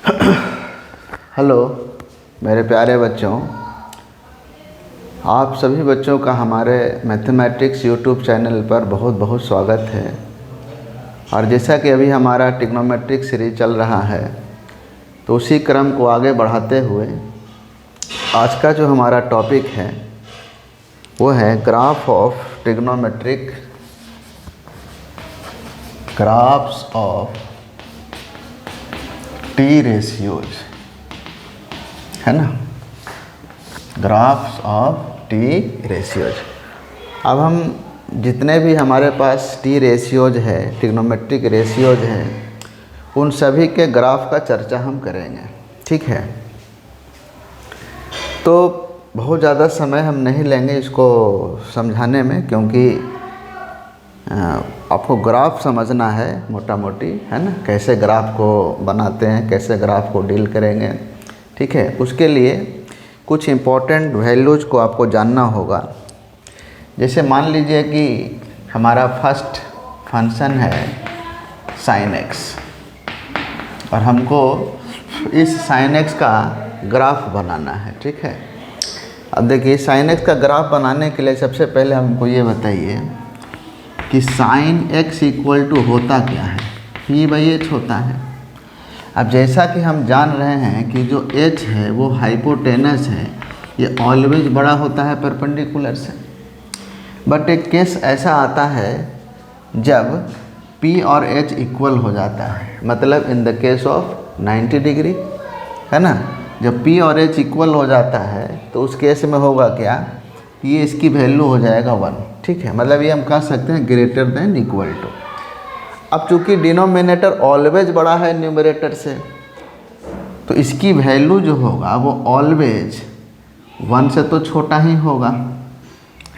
Hello मेरे प्यारे बच्चों, आप सभी बच्चों का हमारे मैथमेटिक्स यूट्यूब चैनल पर बहुत बहुत स्वागत है। और जैसा कि अभी हमारा ट्रिग्नोमेट्रिक सीरीज चल रहा है, तो उसी क्रम को आगे बढ़ाते हुए आज का जो हमारा टॉपिक है वो है graph of trigonometric graphs of T ratios, है ना। Graphs of T ratios. अब हम जितने भी हमारे पास टी रेशियोज है, ट्रिग्नोमेट्रिक रेशियोज हैं, उन सभी के ग्राफ का चर्चा हम करेंगे, ठीक है। तो बहुत ज़्यादा समय हम नहीं लेंगे इसको समझाने में, क्योंकि आपको ग्राफ समझना है मोटा मोटी, है ना। कैसे ग्राफ को बनाते हैं, कैसे ग्राफ को डील करेंगे, ठीक है। उसके लिए कुछ इम्पोर्टेंट वैल्यूज़ को आपको जानना होगा। जैसे मान लीजिए कि हमारा फर्स्ट फंक्शन है sin x, और हमको इस sin x का ग्राफ बनाना है, ठीक है। अब देखिए, sin x का ग्राफ बनाने के लिए सबसे पहले हमको ये बताइए कि sin x इक्वल टू होता क्या है। p/h होता है। अब जैसा कि हम जान रहे हैं कि जो h है वो हाइपोटेनस है, ये ऑलवेज बड़ा होता है परपेंडिकुलर से। बट एक केस ऐसा आता है जब p और h इक्वल हो जाता है, मतलब in the case of 90 degree, है ना। जब p और h इक्वल हो जाता है तो उस केस में होगा क्या, ये इसकी वैल्यू हो जाएगा 1, ठीक है। मतलब ये हम कह सकते हैं ग्रेटर देन इक्वल टू। अब चूँकि डिनोमिनेटर ऑलवेज बड़ा है न्यूमरेटर से, तो इसकी वैल्यू जो होगा वो ऑलवेज 1 से तो छोटा ही होगा,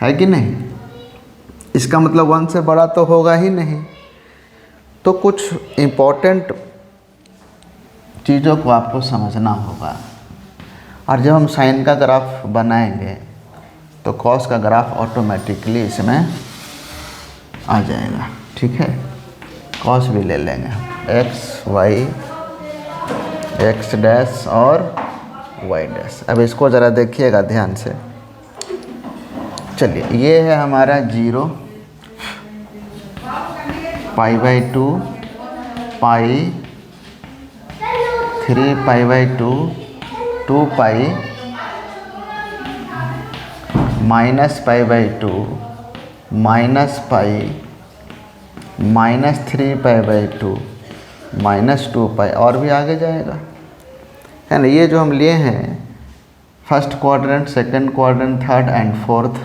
है कि नहीं। इसका मतलब 1 से बड़ा तो होगा ही नहीं। तो कुछ इम्पोर्टेंट चीज़ों को आपको समझना होगा। और जब हम साइन का ग्राफ बनाएंगे तो कॉस का ग्राफ ऑटोमेटिकली इसमें आ जाएगा, ठीक है। कॉस भी ले लेंगे, एक्स वाई, एक्स डैश और वाई डैश। अब इसको ज़रा देखिएगा ध्यान से। चलिए, ये है हमारा 0, π/2, पाई, 3π/2, 2π, -π/2, -π, -3π/2, -2π, और भी आगे जाएगा, है ना। ये जो हम लिए हैं first quadrant, second quadrant, third and fourth,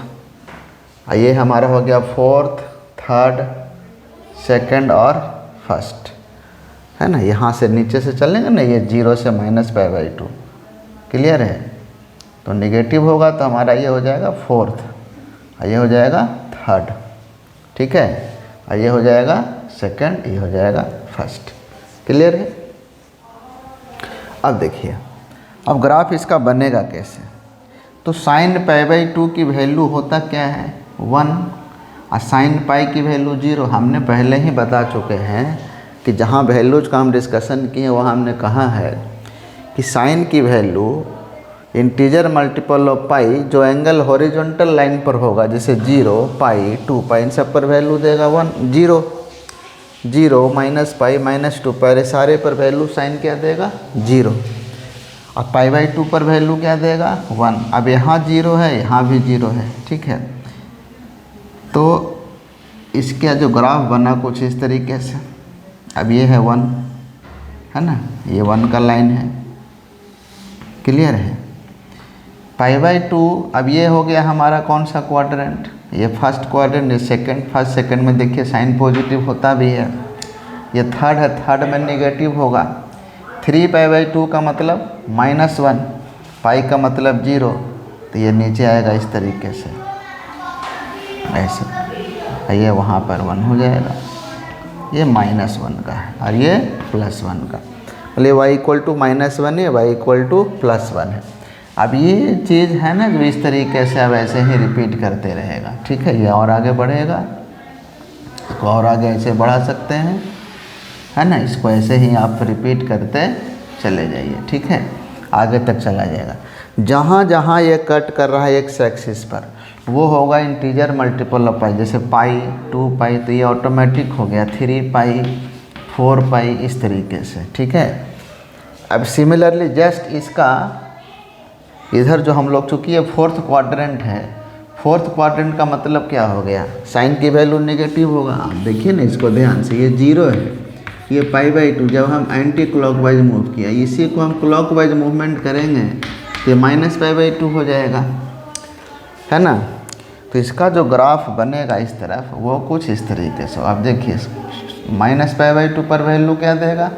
ये हमारा हो गया फोर्थ, थर्ड, सेकंड और फर्स्ट, है ना। यहाँ से नीचे से चलेंगे ना, ये 0 से -π/2, क्लियर है। तो नेगेटिव होगा तो हमारा ये हो जाएगा फोर्थ, ये हो जाएगा थर्ड, ठीक है। ये हो जाएगा सेकंड, ये हो जाएगा फर्स्ट, क्लियर है। अब देखिए, अब ग्राफ इसका बनेगा कैसे। तो sin π/2 की वैल्यू होता क्या है 1, और sin π की वैल्यू 0। हमने पहले ही बता चुके हैं कि जहाँ वैल्यूज का हम डिस्कशन किए वहाँ हमने कहा है कि sin की वैल्यू इंटीजर मल्टीपल ऑफ पाई जो एंगल हॉरिजॉन्टल लाइन पर होगा, जैसे 0, π, 2π, इन सब पर वैल्यू देगा 1, 0, 0, -π, -2π, सारे पर वैल्यू साइन क्या देगा 0। और π/2 पर वैल्यू क्या देगा 1। अब यहाँ 0 है, यहाँ भी 0 है, ठीक है। तो इसका जो ग्राफ बना कुछ इस तरीके से। अब ये है 1, है ना, ये 1 का लाइन है, क्लियर है। π/2, अब ये हो गया हमारा कौन सा क्वाड्रेंट, ये फर्स्ट क्वाड्रेंट, ये सेकंड। फर्स्ट सेकंड में देखिए साइन पॉजिटिव होता भी है। ये थर्ड है, थर्ड में नेगेटिव होगा। 3π/2 का मतलब -1, पाई का मतलब 0, तो ये नीचे आएगा इस तरीके से, ऐसे। ये वहाँ पर 1 हो जाएगा, ये -1 का है और ये +1 का। ये y = -1 है, y = +1 है। अब ये चीज़ है ना जो इस तरीके से अब ऐसे ही रिपीट करते रहेगा, ठीक है। ये और आगे बढ़ेगा, इसको और आगे ऐसे बढ़ा सकते हैं, है ना। इसको ऐसे ही आप रिपीट करते चले जाइए, ठीक है, आगे तक चला जाएगा। जहाँ जहाँ ये कट कर रहा है एक्स एक्सिस पर वो होगा इंटीजर मल्टीपल ऑफ पाई, जैसे पाई 2 पाई, तो ये ऑटोमेटिक हो गया 3 पाई 4 पाई, इस तरीके से, ठीक है। अब सिमिलरली जस्ट इसका इधर जो हम लोग, चूँकि ये फोर्थ क्वाड्रेंट है, फोर्थ क्वाड्रेंट का मतलब क्या हो गया, साइन की वैल्यू नेगेटिव होगा। आप देखिए ना इसको ध्यान से, ये 0 है, ये π/2, जब हम एंटी क्लॉकवाइज मूव किया, इसी को हम क्लॉकवाइज मूवमेंट करेंगे तो -π/2 हो जाएगा, है ना। तो इसका जो ग्राफ बनेगा इस तरफ वो कुछ इस तरीके से, आप देखिए -π/2 पर वैल्यू क्या देगा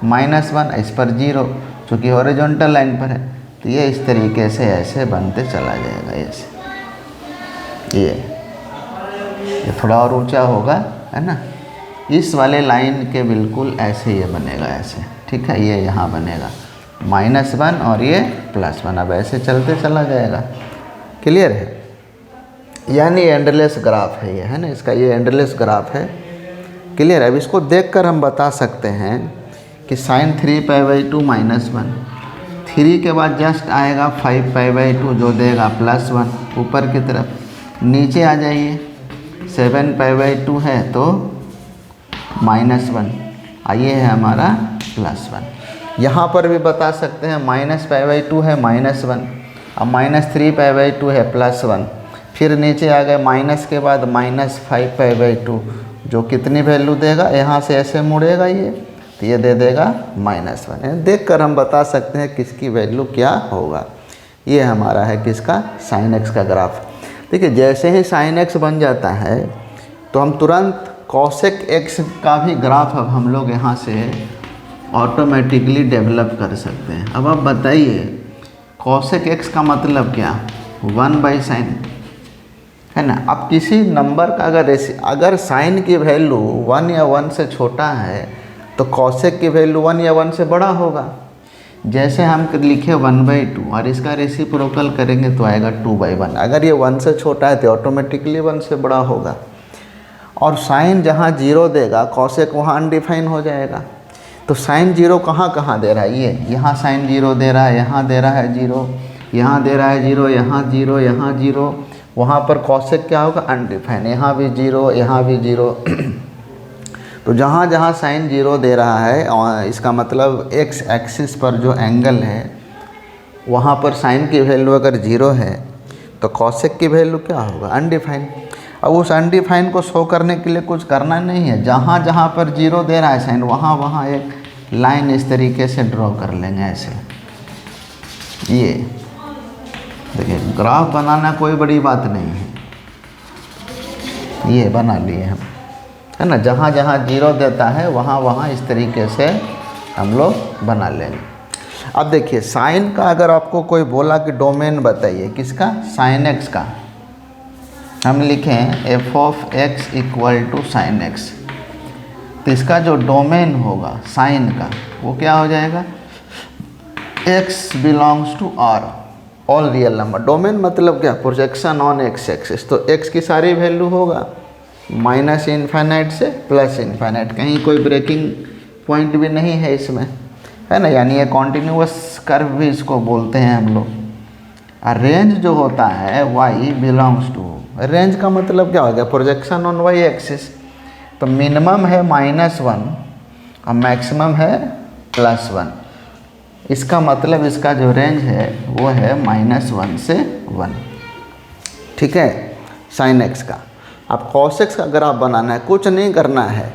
-1, इस पर 0, चूँकि हॉरिजॉन्टल लाइन पर है, तो ये इस तरीके से ऐसे बनते चला जाएगा। ऐसे ये थोड़ा और ऊंचा होगा, है ना, इस वाले लाइन के बिल्कुल ऐसे ये बनेगा, ऐसे, ठीक है। ये यहाँ बनेगा -1 और ये +1, अब ऐसे चलते चला जाएगा। क्लियर है, यानी एंडलेस ग्राफ है ये, है ना, इसका ये एंडलेस ग्राफ है। क्लियर है। अब इसको देखकर हम बता सकते हैं कि sin 3π/2 -1, 3 के बाद जस्ट आएगा 5π/2 जो देगा +1 ऊपर की तरफ। नीचे आ जाइए, 7π/2 है तो -1, आइए है हमारा +1। यहाँ पर भी बता सकते हैं -π/2 है -1, अब -3π/2 है +1, फिर नीचे आ गए माइनस के बाद -5π/2 जो कितनी वैल्यू देगा, यहाँ से ऐसे मुड़ेगा ये, तो ये दे देगा -1। देख कर हम बता सकते हैं किसकी वैल्यू क्या होगा। ये हमारा है किसका, sin x का ग्राफ। देखिए जैसे ही sin x बन जाता है तो हम तुरंत cosec x का भी ग्राफ अब हम लोग यहाँ से ऑटोमेटिकली डेवलप कर सकते हैं। अब आप बताइए cosec x का मतलब क्या, 1/sin, है ना। अब किसी नंबर का अगर साइन की वैल्यू 1 या 1 से छोटा है तो cosec की वैल्यू 1 या 1 से बड़ा होगा। जैसे हम लिखे 1/2 और इसका रेसिप्रोकल करेंगे तो आएगा 2/1। अगर ये 1 से छोटा है तो ऑटोमेटिकली 1 से बड़ा होगा। और साइन जहाँ 0 देगा cosec वहाँ अनडिफाइन हो जाएगा। तो साइन 0 कहाँ कहाँ दे रहा है, ये यहाँ साइन 0 दे रहा है, यहाँ दे रहा है 0, यहाँ दे रहा है 0, यहाँ 0, यहाँ 0, वहाँ पर cosec क्या होगा, अनडिफाइन, यहाँ भी 0, यहाँ भी 0। तो जहाँ जहाँ साइन 0 दे रहा है और इसका मतलब x एक्सिस पर जो एंगल है वहाँ पर साइन की वैल्यू अगर 0 है तो cosec की वैल्यू क्या होगा, अनडिफाइन। अब उस अनडिफाइन को शो करने के लिए कुछ करना नहीं है, जहाँ जहाँ पर 0 दे रहा है साइन वहाँ वहाँ एक लाइन इस तरीके से ड्रॉ कर लेंगे ऐसे। ये देखिए ग्राफ बनाना कोई बड़ी बात नहीं है, ये बना लिए हम, है ना। जहाँ जहाँ 0 देता है वहाँ वहाँ इस तरीके से हम लोग बना लेंगे। अब देखिए साइन का अगर आपको कोई बोला कि डोमेन बताइए किसका, साइन x का, हम लिखें f(x) = sin x, तो इसका जो डोमेन होगा साइन का वो क्या हो जाएगा, x belongs to R, all real number. Domain मतलब क्या, प्रोजेक्शन ऑन x एक्सिस। तो x की सारी वैल्यू होगा -∞ से +∞, कहीं कोई ब्रेकिंग पॉइंट भी नहीं है इसमें, है ना। यानी ये कॉन्टिन्यूअस कर्व भी इसको बोलते हैं हम लोग। और रेंज जो होता है y बिलोंग्स टू, रेंज का मतलब क्या हो गया, प्रोजेक्शन ऑन y एक्सिस। तो मिनिमम है -1 और मैक्सिमम है +1। इसका मतलब इसका जो रेंज है वो है -1 से 1, ठीक है, साइन x का। अब cos x का ग्राफ बनाना है, कुछ नहीं करना है,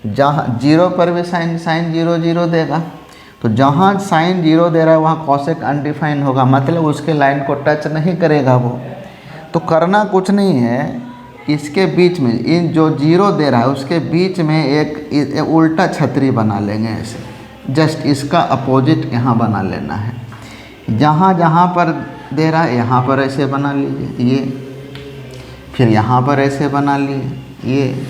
जहाँ 0 पर भी साइन 0 0 देगा, तो जहाँ साइन 0 दे रहा है वहाँ cosec अनडिफाइन होगा, मतलब उसके लाइन को टच नहीं करेगा वो। तो करना कुछ नहीं है, इसके बीच में इन जो 0 दे रहा है उसके बीच में एक उल्टा छतरी बना लेंगे ऐसे, जस्ट इसका अपोजिट यहाँ बना लेना है। जहाँ जहाँ पर दे रहा है यहाँ पर ऐसे बना लीजिए, ये फिर यहाँ पर ऐसे बना लिए, ये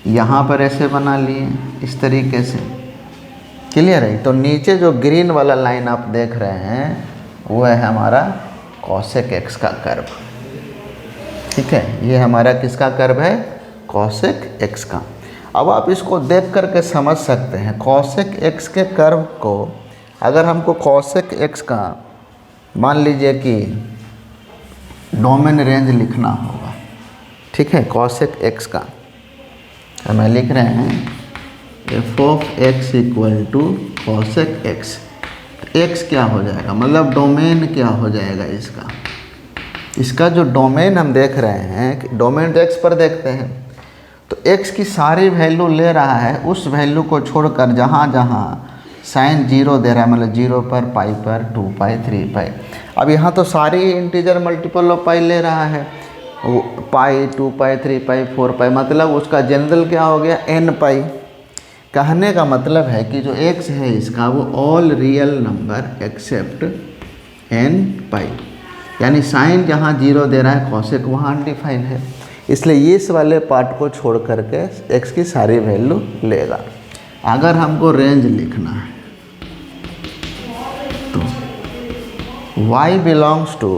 यहाँ पर ऐसे बना लिए, इस तरीके से। क्लियर है। तो नीचे जो ग्रीन वाला लाइन आप देख रहे हैं वो है हमारा cosec x का कर्व, ठीक है। ये हमारा किसका कर्व है, cosec x का। अब आप इसको देख करके समझ सकते हैं cosec x के कर्व को अगर हमको कॉसेक एक्स का मान लीजिए कि डोमेन रेंज लिखना होगा, ठीक है, कॉसेक एक्स का हमें लिख रहे हैं f of x equal to cosec x. X क्या हो जाएगा, मतलब डोमेन क्या हो जाएगा इसका। इसका जो डोमेन हम देख रहे हैं, डोमेन तो एक्स पर देखते हैं, तो एक्स की सारी वैल्यू ले रहा है, उस वैल्यू को छोड़कर जहाँ जहाँ साइन 0 दे रहा है, मतलब 0 पर, पाई पर, 2 पाई, 3 पाई। अब यहाँ तो सारी इंटीजर मल्टीपल ऑफ पाई ले रहा है, पाई, 2 पाई, 3 पाई, 4 पाई, मतलब उसका जनरल क्या हो गया, n पाई। कहने का मतलब है कि जो x है इसका वो all real number except n पाई, यानी साइन जहाँ 0 दे रहा है कॉसेक वहाँ अनडिफाइंड है, इसलिए इस वाले पार्ट को छोड़ करके x की सारी वैल्यू लेगा। अगर हमको रेंज लिखना है तो y बिलोंग्स टू,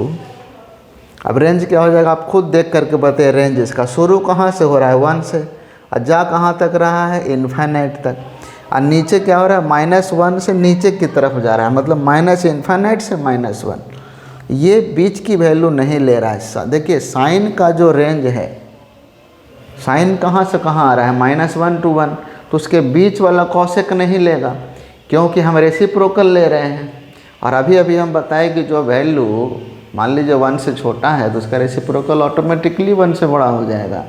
अब रेंज क्या हो जाएगा आप खुद देख करके बताइए। रेंज इसका शुरू कहाँ से हो रहा है, 1 से, और जा कहाँ तक रहा है, इन्फाइनाइट तक, और नीचे क्या हो रहा है, -1 से नीचे की तरफ जा रहा है, मतलब माइनस इन्फाइनाइट से -1। ये बीच की वैल्यू नहीं ले रहा है। देखिए साइन का जो रेंज है, साइन कहाँ से कहाँ आ रहा है, -1 to 1, तो उसके बीच वाला कॉसेक नहीं लेगा, क्योंकि हम रेसिप्रोकल ले रहे हैं। और अभी अभी हम बताएं कि जो वैल्यू मान लीजिए 1 से छोटा है तो उसका रेसिप्रोकल ऑटोमेटिकली 1 से बड़ा हो जाएगा,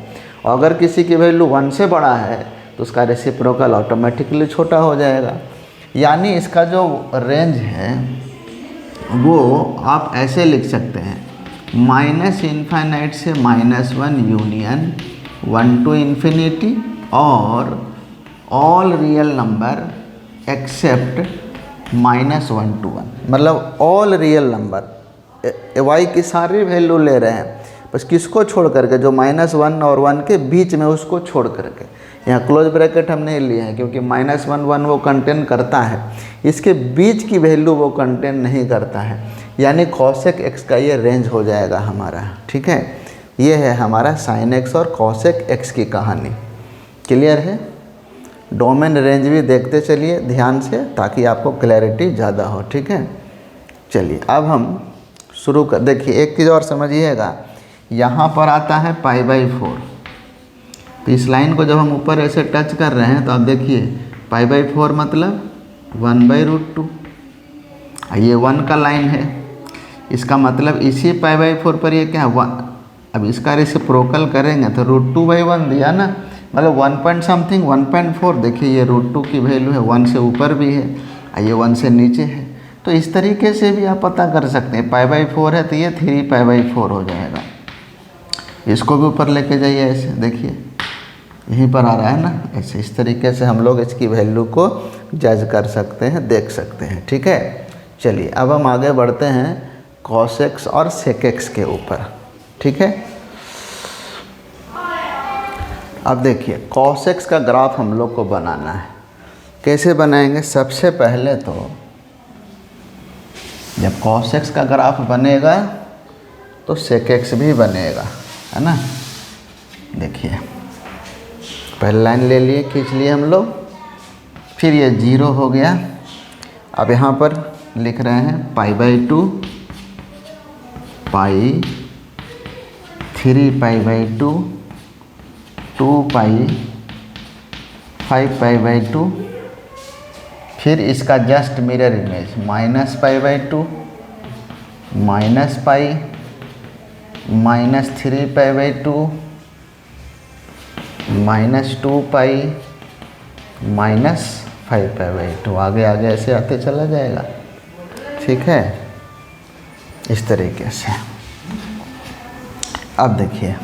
और अगर किसी की वैल्यू 1 से बड़ा है तो उसका रेसिप्रोकल ऑटोमेटिकली छोटा हो जाएगा। यानी इसका जो रेंज है वो आप ऐसे लिख सकते हैं, माइनस इन्फाइनाइट से -1 यूनियन 1 to इन्फिनिटी, और all real number except -1 to 1, मतलब ऑल रियल नंबर y की सारी वैल्यू ले रहे हैं, बस किसको छोड़ करके, जो -1 और 1 के बीच में उसको छोड़ करके। यहाँ क्लोज ब्रैकेट हम नहीं लिए हैं क्योंकि -1 1 वो कंटेन करता है, इसके बीच की वैल्यू वो कंटेन नहीं करता है, यानी कॉसेक एक्स का ये रेंज हो जाएगा हमारा, ठीक है। ये है हमारा साइन एक्स और कॉसेक एक्स की कहानी। क्लियर है। डोमेन रेंज भी देखते चलिए ध्यान से ताकि आपको क्लैरिटी ज़्यादा हो, ठीक है। चलिए अब हम शुरू कर, देखिए एक चीज़ और समझिएगा, यहाँ पर आता है π/4, तो इस लाइन को जब हम ऊपर ऐसे टच कर रहे हैं तो आप देखिए π/4 मतलब 1/√2, ये 1 का लाइन है, इसका मतलब इसी π/4 पर ये क्या है 1। अब इसका रेसिप्रोकल करेंगे तो √2/1 दिया ना, मतलब 1 पॉइंट समथिंग 1.4। देखिए ये √2 की वैल्यू है, 1 से ऊपर भी है, ये 1 से नीचे है, तो इस तरीके से भी आप पता कर सकते हैं। π/4 है तो ये 3π/4 हो जाएगा। इसको भी ऊपर लेके जाइए ऐसे, देखिए यहीं पर आ रहा है ना, ऐसे इस तरीके से हम लोग इसकी वैल्यू को जज कर सकते हैं, देख सकते हैं, ठीक है। चलिए अब हम आगे बढ़ते हैं कॉसेक्स और सेकेक्स के ऊपर, ठीक है। अब देखिए कॉसेक्स का ग्राफ हम लोग को बनाना है, कैसे बनाएंगे। सबसे पहले तो जब कॉसेक्स का ग्राफ बनेगा तो सेकेक्स भी बनेगा, है ना। देखिए पहले लाइन ले लिए, खींच लिए हम लोग, फिर ये 0 हो गया। अब यहाँ पर लिख रहे हैं π/2, पाई, 3π/2, 2π, 5π/2, फिर इसका जस्ट मिरर इमेज -π/2, -π, -3π/2, -2π, -5π/2, आगे आगे ऐसे आते चला जाएगा, ठीक है, इस तरीके से। अब देखिए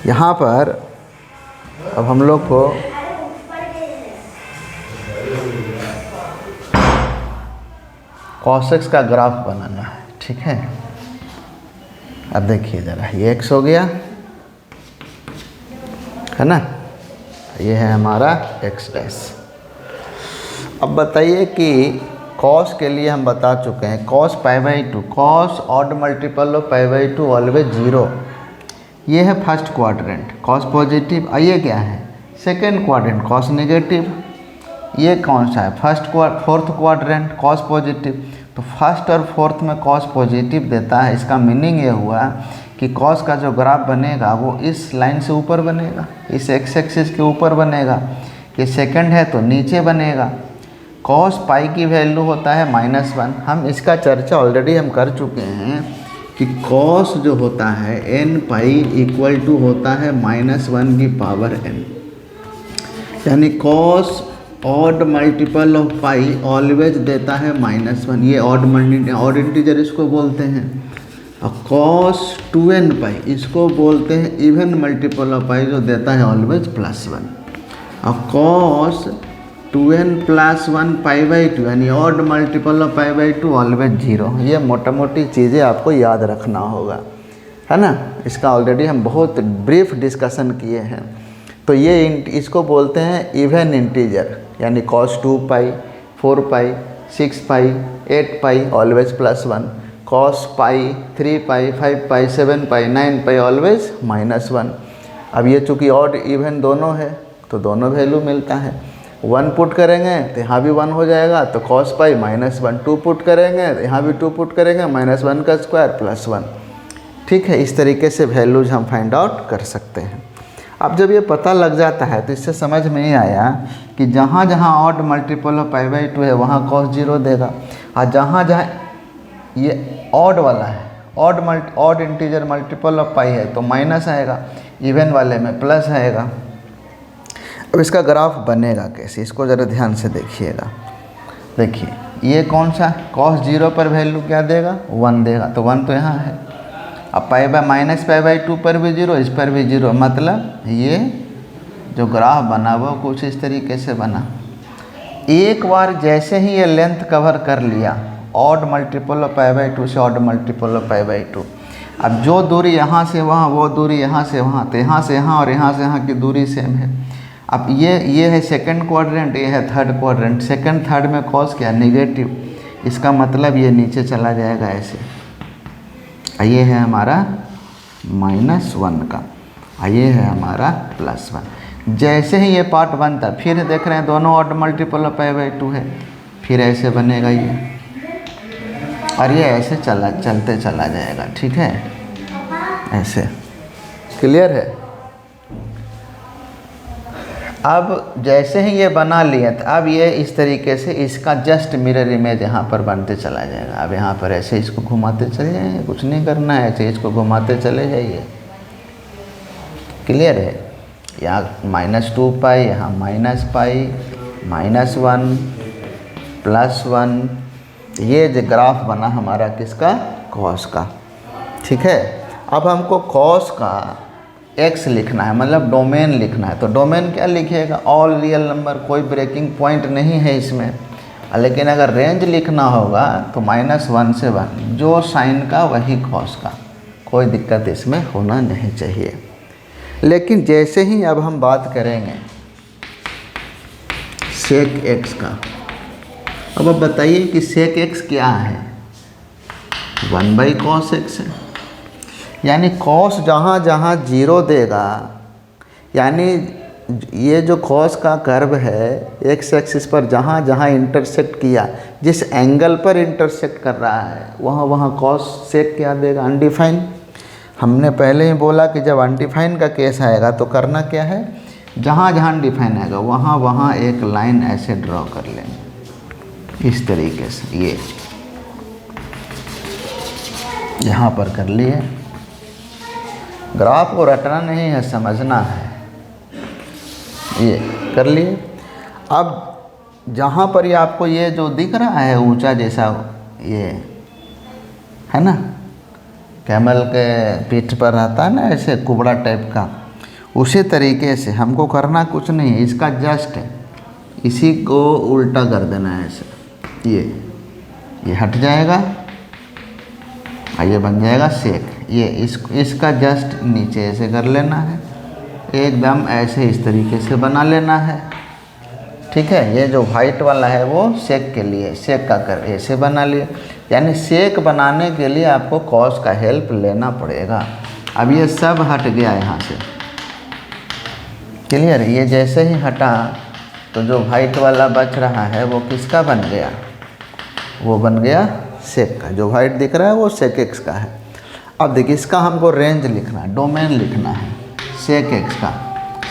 यहाँ पर अब हम लोग को कॉसेक्स का ग्राफ बनाना है, ठीक है। अब देखिए ज़रा, ये x हो गया, है ना, ये है हमारा x डैश। अब बताइए कि कॉस के लिए हम बता चुके हैं, cos π/2, cos odd multiple of π/2 always 0। ये है फर्स्ट क्वाड्रेंट कॉस पॉजिटिव, और ये क्या है सेकेंड क्वाड्रेंट कॉस नेगेटिव। ये कौन सा है, फोर्थ क्वाड्रेंट कॉस पॉजिटिव, तो फर्स्ट और फोर्थ में कॉस पॉजिटिव देता है। इसका मीनिंग ये हुआ कि कॉस का जो ग्राफ बनेगा वो इस लाइन से ऊपर बनेगा, इस एक्स एक्सिस के ऊपर बनेगा। ये सेकंड है तो नीचे बनेगा। कॉस पाई की वैल्यू होता है -1। हम इसका चर्चा ऑलरेडी हम कर चुके हैं कि कॉस जो होता है n पाई इक्वल टू होता है -1 की पावर n, यानी cos odd multiple of pi always देता है -1। ये ऑड इंटीजर इसको बोलते हैं। और कॉस 2n पाई इसको बोलते हैं इवन मल्टीपल ऑफ पाई, जो देता है ऑलवेज +1। और कॉस 2n + 1 π/2 यानी ऑड मल्टीपल ऑफ π/2 ऑलवेज 0। ये मोटा मोटी चीज़ें आपको याद रखना होगा, है ना। इसका ऑलरेडी हम बहुत ब्रीफ डिस्कशन किए हैं। तो ये इसको बोलते हैं इवन इंटीजर, यानी cos 2 पाई, 4 पाई, 6 पाई, 8 पाई ऑलवेज +1, cos पाई, 3 पाई, 5 पाई, 7 पाई, 9 पाई ऑलवेज -1। अब ये चूँकि ऑड इवन दोनों है तो दोनों वैल्यू मिलता है। 1 पुट करेंगे तो यहाँ भी 1 हो जाएगा, तो cos पाई -1। 2 पुट करेंगे तो यहाँ भी 2 पुट करेंगे, -1 का स्क्वायर +1। ठीक है, इस तरीके से वैल्यूज हम फाइंड आउट कर सकते हैं। अब जब ये पता लग जाता है तो इससे समझ में ही आया कि जहाँ जहाँ ऑड मल्टीपल ऑफ π/2 है वहाँ cos 0 देगा, और जहाँ जहाँ ये ऑड वाला है, ऑड इंटीजर मल्टीपल ऑफ पाई है तो माइनस आएगा, इवन वाले में प्लस आएगा। अब इसका ग्राफ बनेगा कैसे, इसको ज़रा ध्यान से देखिएगा। देखिए ये कौन सा cos 0 पर वैल्यू क्या देगा, 1 देगा, तो 1 तो यहाँ है। अब -π/2 पर भी 0, इस पर भी 0, मतलब ये जो ग्राफ बना वो कुछ इस तरीके से बना। एक बार जैसे ही ये लेंथ कवर कर लिया ऑड मल्टीपल ऑफ π/2 से ऑड मल्टीपल ऑफ π/2, अब जो दूरी यहाँ से वहाँ, वो दूरी यहाँ से वहाँ, तो यहाँ से यहाँ और यहाँ से यहाँ की दूरी सेम है। अब ये है सेकंड क्वाड्रेंट, ये है थर्ड क्वाड्रेंट। सेकंड थर्ड में कॉस क्या, नेगेटिव, इसका मतलब ये नीचे चला जाएगा ऐसे। ये है हमारा -1 का, ये है हमारा +1। जैसे ही ये पार्ट बनता फिर देख रहे हैं दोनों ऑड मल्टीपल ऑफ π/2 है, फिर ऐसे बनेगा ये, और ये ऐसे चलते चला जाएगा। ठीक है, ऐसे क्लियर है। अब जैसे ही ये बना लिया तो अब ये इस तरीके से इसका जस्ट मिरर इमेज यहाँ पर बनते चला जाएगा। अब यहाँ पर ऐसे इसको घुमाते चले जाइए, कुछ नहीं करना है, ऐसे इसको घुमाते चले जाइए। क्लियर है। यहाँ -2 पाई, यहाँ -पाई, -1, +1। ये जो ग्राफ बना हमारा किसका, कॉस का। ठीक है, अब हमको कॉस का x लिखना है, मतलब डोमेन लिखना है। तो डोमेन क्या लिखिएगा, ऑल रियल नंबर, कोई ब्रेकिंग पॉइंट नहीं है इसमें। लेकिन अगर रेंज लिखना होगा तो -1 से 1, जो साइन का वही कॉस का, कोई दिक्कत इसमें होना नहीं चाहिए। लेकिन जैसे ही अब हम बात करेंगे सेक x का, अब आप बताइए कि सेक x क्या है, 1/cos x है। यानी कॉस जहाँ जहाँ 0 देगा, यानी ये जो कॉस का कर्व है एक्स एक्सिस पर जहाँ जहाँ इंटरसेक्ट किया, जिस एंगल पर इंटरसेक्ट कर रहा है वहाँ वहाँ कॉस सेक क्या देगा, अनडिफाइन। हमने पहले ही बोला कि जब अनडिफाइन का केस आएगा तो करना क्या है, जहाँ जहाँ अनडिफाइन आएगा वहाँ वहाँ एक लाइन ऐसे ड्रॉ कर लेंगे इस तरीके से। ये यहाँ पर कर लिए, ग्राफ को रटना नहीं है, समझना है। ये कर लिए। अब जहाँ पर ये आपको ये जो दिख रहा है ऊंचा जैसा, ये है ना, कैमल के पीठ पर रहता है ना ऐसे कुबड़ा टाइप का, उसी तरीके से हमको करना कुछ नहीं है, इसका जस्ट इसी को उल्टा कर देना है ऐसे। ये हट जाएगा, ये बन जाएगा सेक। ये इसका जस्ट नीचे ऐसे कर लेना है, एकदम ऐसे इस तरीके से बना लेना है। ठीक है, ये जो वाइट वाला है वो सेक के लिए, सेक का कर ऐसे बना लिए। यानी सेक बनाने के लिए आपको कॉस का हेल्प लेना पड़ेगा। अब ये सब हट गया यहाँ से, क्लियर। ये जैसे ही हटा तो जो वाइट वाला बच रहा है वो किसका बन गया, वो बन गया सेक का। जो वाइट दिख रहा है वो सेक एक्स का है। अब देखिए इसका हमको रेंज लिखना है, डोमेन लिखना है सेक एक्स का।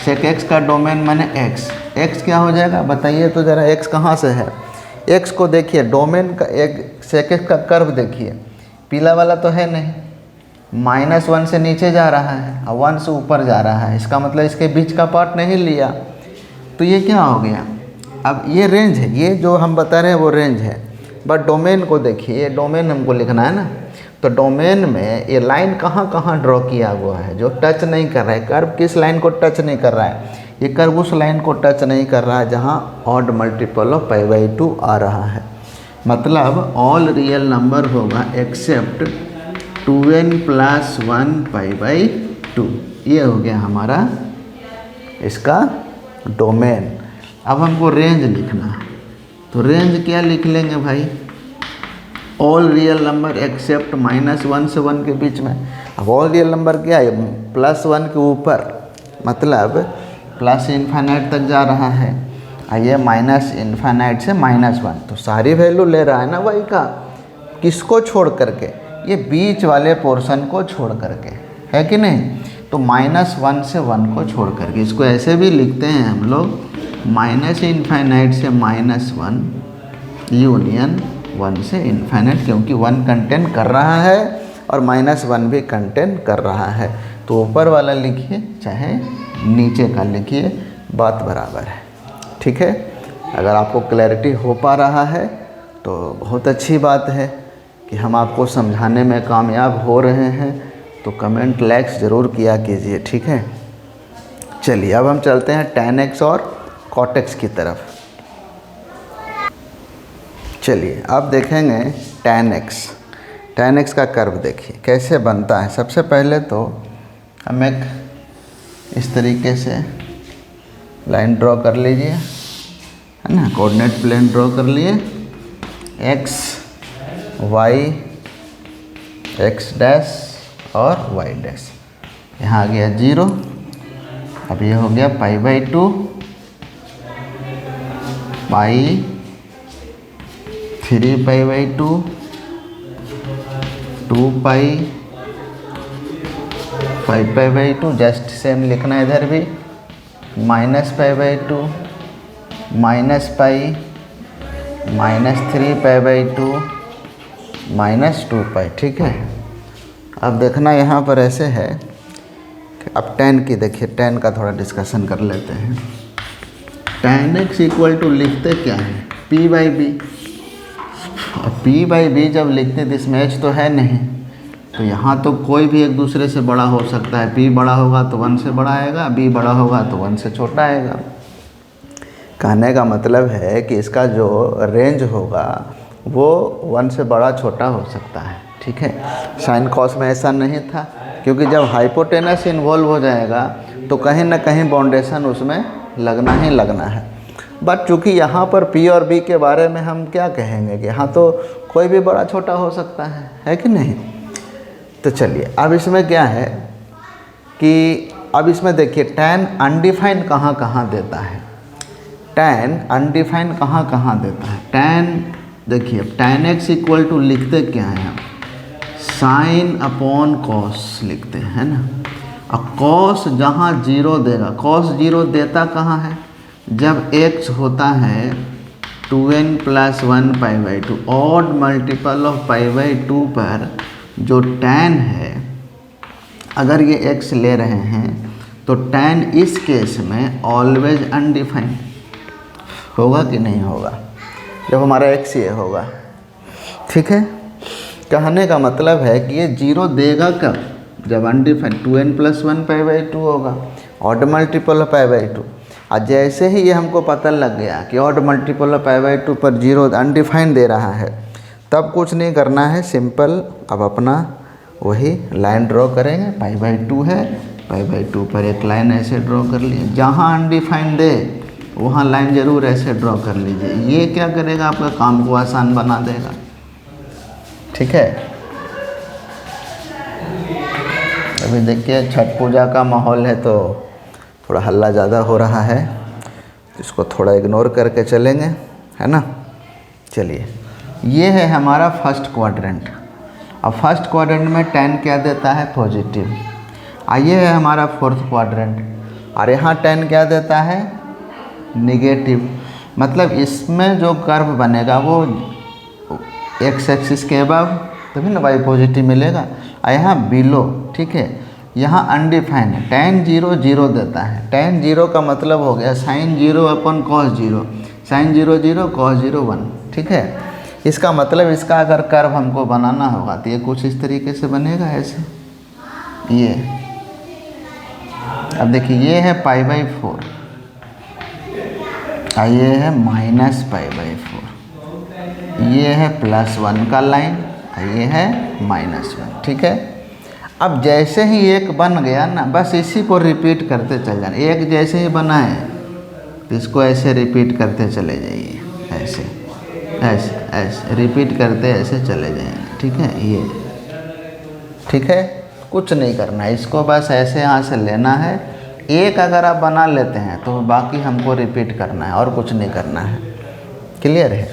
सेक एक्स का डोमेन माने एक्स। एक्स क्या हो जाएगा बताइए तो ज़रा, एक्स कहाँ से है। एक्स को देखिए डोमेन का, एक सेक एक्स का कर्व देखिए, पीला वाला तो है नहीं, -1 से नीचे जा रहा है और 1 से ऊपर जा रहा है। इसका मतलब इसके बीच का पार्ट नहीं लिया, तो ये क्या हो गया। अब ये रेंज है, ये जो हम बता रहे हैं वो रेंज है। बट डोमेन को देखिए, ये डोमेन हमको लिखना है ना, तो डोमेन में ये लाइन कहाँ कहाँ ड्रॉ किया हुआ है जो टच नहीं कर रहा है। कर्व किस लाइन को टच नहीं कर रहा है, ये कर्व उस लाइन को टच नहीं कर रहा है जहाँ ऑड मल्टीपल ऑफ π/2 आ रहा है। मतलब ऑल रियल नंबर होगा एक्सेप्ट 2n + 1 π/2। ये हो गया हमारा इसका डोमेन। अब हमको रेंज लिखना है, तो रेंज क्या लिख लेंगे भाई, ऑल रियल नंबर एक्सेप्ट -1 से 1 के बीच में। अब ऑल रियल नंबर क्या है, +1 के ऊपर, मतलब प्लस इन्फाइनाइट तक जा रहा है, और ये -∞ से -1, तो सारी वैल्यू ले रहा है ना वाई का। किसको छोड़ करके, ये बीच वाले पोर्शन को छोड़ करके, है कि नहीं। तो -1 से 1 को छोड़ करके, इसको ऐसे भी लिखते हैं हम लोग, -∞ से -1 यूनियन 1 से इन्फाइनाइट, क्योंकि 1 कंटेन कर रहा है और -1 भी कंटेन कर रहा है। तो ऊपर वाला लिखिए चाहे नीचे का लिखिए, बात बराबर है। ठीक है, अगर आपको क्लैरिटी हो पा रहा है तो बहुत अच्छी बात है कि हम आपको समझाने में कामयाब हो रहे हैं। तो कमेंट लाइक्स ज़रूर किया कीजिए। ठीक है, चलिए अब हम चलते हैं tan x और cot x की तरफ। चलिए अब देखेंगे tan x का कर्व देखिए कैसे बनता है। सबसे पहले तो हम एक इस तरीके से लाइन ड्रॉ कर लीजिए, है ना, कोऑर्डिनेट प्लेन ड्रॉ कर लिए, x y x डैश और y डैश, यहाँ आ गया 0। अब ये हो गया π/2 3 π/2 2 π 5 π/2, जस्ट सेम लिखना है इधर भी, -π/2 -π -3 π/2 -2π। ठीक है, अब देखना यहाँ पर ऐसे है कि अब tan की देखिए, tan का थोड़ा डिस्कशन कर लेते हैं। tan x = लिखते क्या है, p/b। अब p/b जब लिखते हैं तो इसमें h तो है नहीं, तो यहाँ तो कोई भी एक दूसरे से बड़ा हो सकता है। p बड़ा होगा तो 1 से बड़ा आएगा, b बड़ा होगा तो 1 से छोटा आएगा। कहने का मतलब है कि इसका जो रेंज होगा वो 1 से बड़ा छोटा हो सकता है। ठीक है, साइन कॉस में ऐसा नहीं था, क्योंकि जब हाइपोटेनस इन्वॉल्व हो जाएगा तो कहीं ना कहीं बाउंडेशन उसमें लगना ही लगना है। बट चूँकि यहाँ पर p और b के बारे में हम क्या कहेंगे कि यहाँ तो कोई भी बड़ा छोटा हो सकता है कि नहीं। तो चलिए अब इसमें क्या है कि अब इसमें देखिए tan अनडिफाइंड कहाँ कहाँ देता है, tan अनडिफाइंड कहाँ कहाँ देता है। tan देखिए tan x = लिखते क्या है हम, sin/cos लिखते हैं ना। अब cos जहाँ 0 देगा, cos 0 देता कहाँ है, जब x होता है 2n + 1 π/2, ऑड मल्टीपल ऑफ π/2 पर जो tan है, अगर ये x ले रहे हैं तो tan इस केस में ऑलवेज अनडिफाइंड होगा कि नहीं होगा, जब हमारा x ये होगा। ठीक है, कहने का मतलब है कि ये 0 देगा कब, जब अनडिफाइंड 2n + 1 π/2 होगा, ऑड मल्टीपल ऑफ π/2। और जैसे ही ये हमको पता लग गया कि ऑड मल्टीपल ऑफ π/2 पर 0 अनडिफाइंड दे रहा है, तब कुछ नहीं करना है, सिंपल अब अपना वही लाइन ड्रॉ करेंगे। π/2 है, π/2 पर एक लाइन ऐसे ड्रॉ कर लिए, जहाँ अनडिफाइंड दे वहाँ लाइन ज़रूर ऐसे ड्रॉ कर लीजिए। ये क्या करेगा, आपका काम को आसान बना देगा। ठीक है, अभी देखिए छठ पूजा का माहौल है तो थोड़ा हल्ला ज़्यादा हो रहा है, इसको थोड़ा इग्नोर करके चलेंगे, है ना। चलिए, ये है हमारा फर्स्ट क्वाड्रेंट। अब फर्स्ट क्वाड्रेंट में 10 क्या देता है? पॉजिटिव। ये है हमारा फोर्थ क्वाड्रेंट, और यहाँ 10 क्या देता है? निगेटिव। मतलब इसमें जो कर्व बनेगा वो एक्स एक्सिस के अबव, तभी ना वाई पॉजिटिव मिलेगा। और यहाँ बिलो, ठीक है, यहाँ अनडिफाइंड है। tan 0 0 देता है। tan 0 का मतलब हो गया sin 0 अपन cos 0, sin 0 0 cos 0 1, ठीक है। इसका मतलब इसका अगर कर्व हमको बनाना होगा तो ये कुछ इस तरीके से बनेगा, ऐसे। ये अब देखिए, ये है π/4, ये है -π/4, ये है +1 का लाइन, ये है -1, ठीक है। अब जैसे ही एक बन गया ना, बस इसी को रिपीट करते चल जाना। एक जैसे ही बना है तो इसको ऐसे रिपीट करते चले जाइए, ऐसे ऐसे ऐसे रिपीट करते ऐसे चले जाएंगे, ठीक है। ये ठीक है, कुछ नहीं करना है, इसको बस ऐसे यहाँ से लेना है। एक अगर आप बना लेते हैं तो बाकी हमको रिपीट करना है और कुछ नहीं करना है। क्लियर है?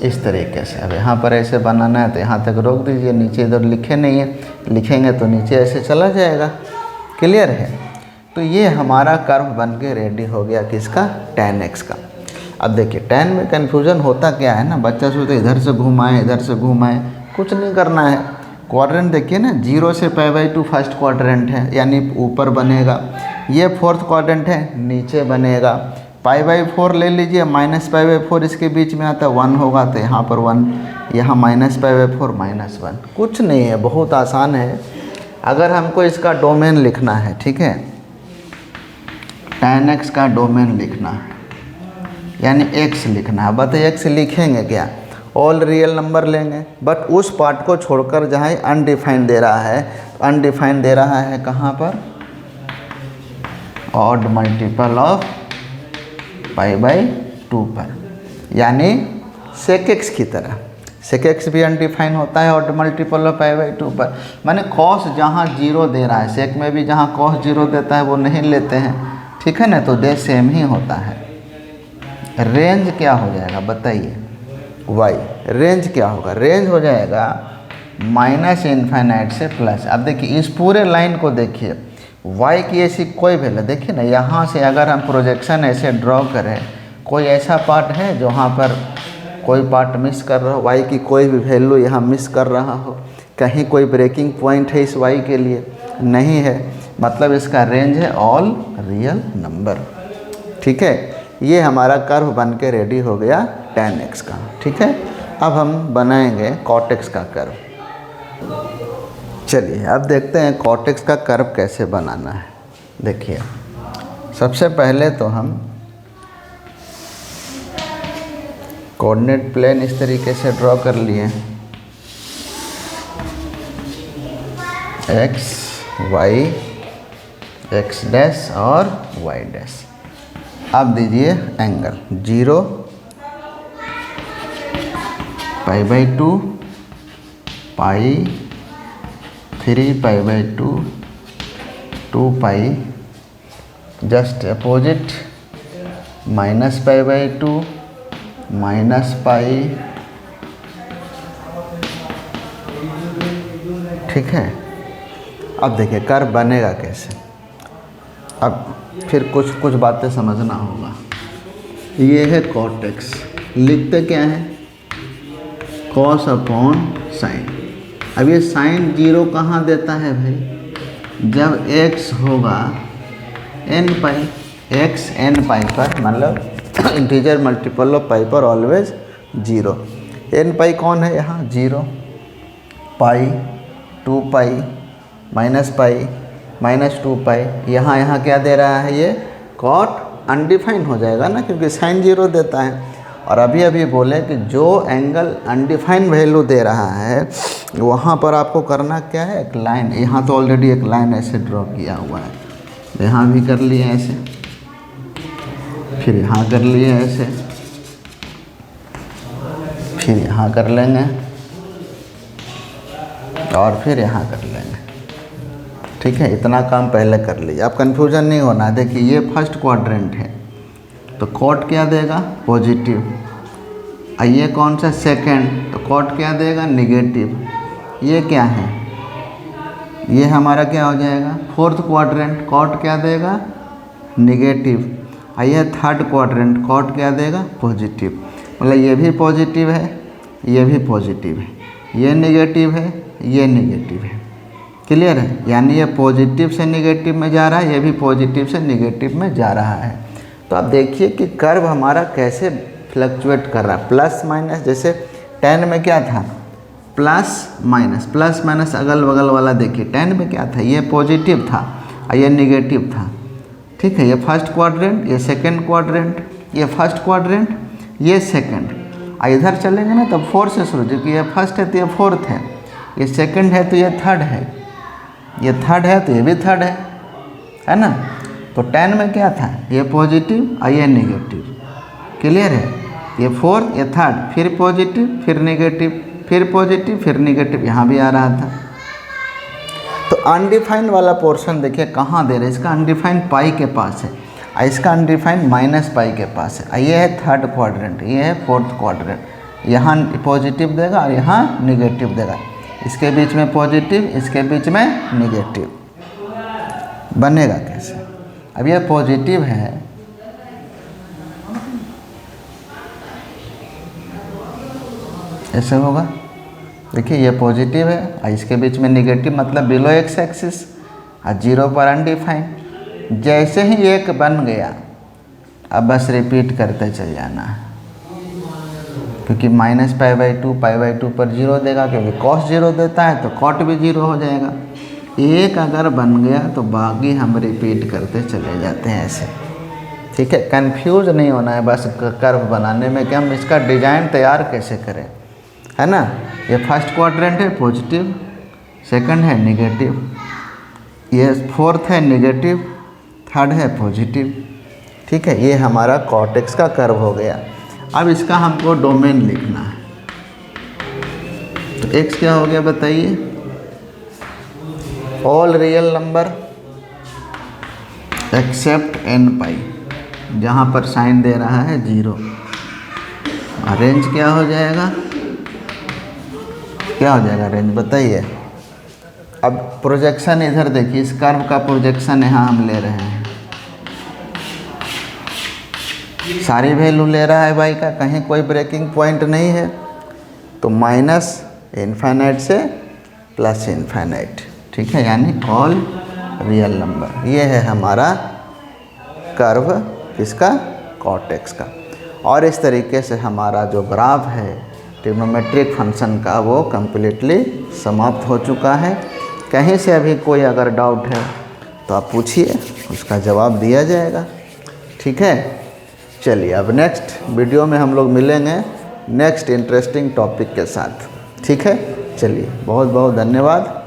इस तरीके से। अब यहाँ पर ऐसे बनाना है तो यहाँ तक रोक दीजिए, नीचे इधर लिखे नहीं है, लिखेंगे तो नीचे ऐसे चला जाएगा। क्लियर है? तो ये हमारा कर्व बन के रेडी हो गया, किसका? tan x का। अब देखिए, tan में कन्फ्यूजन होता क्या है ना, बच्चा सोचते इधर से घुमाएं इधर से घुमाएं, कुछ नहीं करना है। क्वाड्रेंट देखिए ना, 0 से π/2 फर्स्ट क्वाड्रेंट है, यानी ऊपर बनेगा। ये फोर्थ क्वाड्रेंट है, नीचे बनेगा। π/4 ले लीजिए, -π/4 इसके बीच में आता है, 1 होगा तो यहाँ पर 1, यहाँ -π/4 -1। कुछ नहीं है, बहुत आसान है। अगर हमको इसका डोमेन लिखना है, ठीक है, tan x का डोमेन लिखना है, यानी x लिखना है। बताइए x लिखेंगे क्या? ऑल रियल नंबर लेंगे, बट उस पार्ट को छोड़कर जहाँ अनडिफाइंड दे रहा है, अनडिफाइंड दे रहा है कहाँ पर? ऑड मल्टीपल ऑफ π/2 पर, यानी sec x की तरह। sec x भी अनडिफाइंड होता है ऑड मल्टीपल ऑफ π/2 पर। माने cos जहाँ 0 दे रहा है, sec में भी जहाँ cos 0 देता है वो नहीं लेते हैं, ठीक है ना, तो दे सेम ही होता है। रेंज क्या हो जाएगा बताइए? y रेंज क्या होगा? रेंज हो जाएगा -∞ से प्लस। अब देखिए, इस पूरे लाइन को देखिए, y की ऐसी कोई वैल्यू, देखिए ना, यहाँ से अगर हम प्रोजेक्शन ऐसे ड्रॉ करें, कोई ऐसा पार्ट है जहाँ पर कोई पार्ट मिस कर रहा हो, y की कोई भी वैल्यू यहाँ मिस कर रहा हो, कहीं कोई ब्रेकिंग पॉइंट है इस y के लिए? नहीं है। मतलब इसका रेंज है ऑल रियल नंबर, ठीक है। ये हमारा कर्व बन के रेडी हो गया tan x का, ठीक है। अब हम बनाएंगे cot x का कर्व। चलिए, अब देखते हैं cot x का कर्व कैसे बनाना है। देखिए, सबसे पहले तो हम कोऑर्डिनेट प्लेन इस तरीके से ड्रॉ कर लिए, x y x डैश और y डैश। अब दीजिए एंगल 0 π/2 पाई 3 π/2 2 पाई, जस्ट अपोजिट -π/2 -पाई, ठीक है। अब देखिए कर्व बनेगा कैसे। अब फिर कुछ बातें समझना होगा। ये है cot x, लिखते क्या है? cos upon sine. अब ये साइन 0 कहाँ देता है भाई? जब x होगा n π, x n π पर, मतलब इंटीजर मल्टीपल ऑफ पाई पर ऑलवेज 0। n π कौन है यहाँ? 0, पाई 2 पाई -पाई -2 पाई। यहाँ क्या दे रहा है? ये cot अनडिफाइंड हो जाएगा ना, क्योंकि साइन 0 देता है। और अभी बोले कि जो एंगल अनडिफाइंड वैल्यू दे रहा है वहाँ पर आपको करना क्या है? एक लाइन, यहाँ तो ऑलरेडी एक लाइन ऐसे ड्रॉ किया हुआ है, यहाँ भी कर लिए ऐसे, फिर यहाँ कर लिए ऐसे, फिर यहाँ कर लेंगे और फिर यहाँ कर लेंगे, ठीक है। इतना काम पहले कर लीजिए, अब कन्फ्यूजन नहीं होना। देखिए, ये फर्स्ट क्वाड्रेंट है, तो कॉट क्या देगा, पॉजिटिव। ये कौन सा, सेकंड, तो कॉट क्या देगा, निगेटिव। ये क्या है, ये हमारा क्या हो जाएगा, फोर्थ क्वाड्रेंट, कॉट क्या देगा, निगेटिव। ये थर्ड क्वाड्रेंट, कॉट क्या देगा, पॉजिटिव। मतलब ये भी पॉजिटिव है, ये भी पॉजिटिव है, ये निगेटिव है, ये निगेटिव है। क्लियर है, यानी ये पॉजिटिव से निगेटिव में जा रहा है, ये भी पॉजिटिव से निगेटिव में जा रहा है। तो आप देखिए कि कर्व हमारा कैसे फ्लक्चुएट कर रहा है, प्लस माइनस। जैसे 10 में क्या था, प्लस माइनस अगल बगल वाला देखिए, 10 में क्या था, ये पॉजिटिव था और ये निगेटिव था। ठीक है, ये फर्स्ट क्वाड्रेंट, ये सेकंड क्वाड्रेंट, ये फर्स्ट क्वाड्रेंट, ये सेकंड। इधर चलेंगे ना तब 4 से शुरू, क्योंकि ये फर्स्ट है तो ये फोर्थ है, ये सेकंड है तो ये थर्ड है, ये थर्ड है तो ये भी थर्ड है ना। तो 10 में क्या था, ये पॉजिटिव और ये निगेटिव। क्लियर है, ये फोर्थ, ये थर्ड, फिर पॉजिटिव, फिर निगेटिव, फिर पॉजिटिव, फिर निगेटिव, यहाँ भी आ रहा था। तो अनडिफाइंड वाला पोर्शन देखिए कहाँ दे रहे, इसका अनडिफाइंड पाई के पास है, इसका अनडिफाइंड माइनस पाई के पास है। ये है थर्ड क्वाड्रेंट, ये है फोर्थ क्वाड्रेंट, यहाँ पॉजिटिव देगा और यहाँ निगेटिव देगा, इसके बीच में पॉजिटिव, इसके बीच में निगेटिव, बनेगा कैसे। अब ये पॉजिटिव है, ऐसे होगा, देखिए ये पॉजिटिव है और इसके बीच में निगेटिव, मतलब बिलो एक्स एक्सिस और 0 पर अनडिफाइंड। जैसे ही एक बन गया अब बस रिपीट करते चल जाना है, क्योंकि -π/2 पर 0 देगा, क्योंकि cos 0 देता है तो cot भी 0 हो जाएगा। एक अगर बन गया तो बाकी हम रिपीट करते चले जाते हैं ऐसे। ठीक है, कंफ्यूज नहीं होना है बस कर्व बनाने में कि हम इसका डिजाइन तैयार कैसे करें, है ना। ये फर्स्ट क्वाड्रेंट है पॉजिटिव, सेकंड है निगेटिव, ये फोर्थ है निगेटिव, थर्ड है पॉजिटिव। ठीक है, ये हमारा कॉटेक्स का कर्व हो गया। अब इसका हमको डोमेन लिखना है। तो x क्या हो गया बताइए, all real number except n π, जहाँ पर साइन दे रहा है 0। रेंज क्या हो जाएगा, क्या हो जाएगा रेंज बताइए। अब प्रोजेक्शन इधर देखिए, इस कर्व का प्रोजेक्शन यहाँ हम ले रहे हैं, सारी वैल्यू ले रहा है भाई का, कहीं कोई ब्रेकिंग पॉइंट नहीं है। तो -∞ से +∞। ठीक है, यानी ऑल रियल नंबर। ये है हमारा कर्व किसका, कॉटेक्स का। और इस तरीके से हमारा जो ग्राफ है ट्रिग्नोमेट्रिक फंक्शन का वो कम्प्लीटली समाप्त हो चुका है। कहीं से अभी कोई अगर डाउट है तो आप पूछिए, उसका जवाब दिया जाएगा। ठीक है, चलिए अब नेक्स्ट वीडियो में हम लोग मिलेंगे नेक्स्ट इंटरेस्टिंग टॉपिक के साथ। ठीक है, चलिए बहुत बहुत धन्यवाद।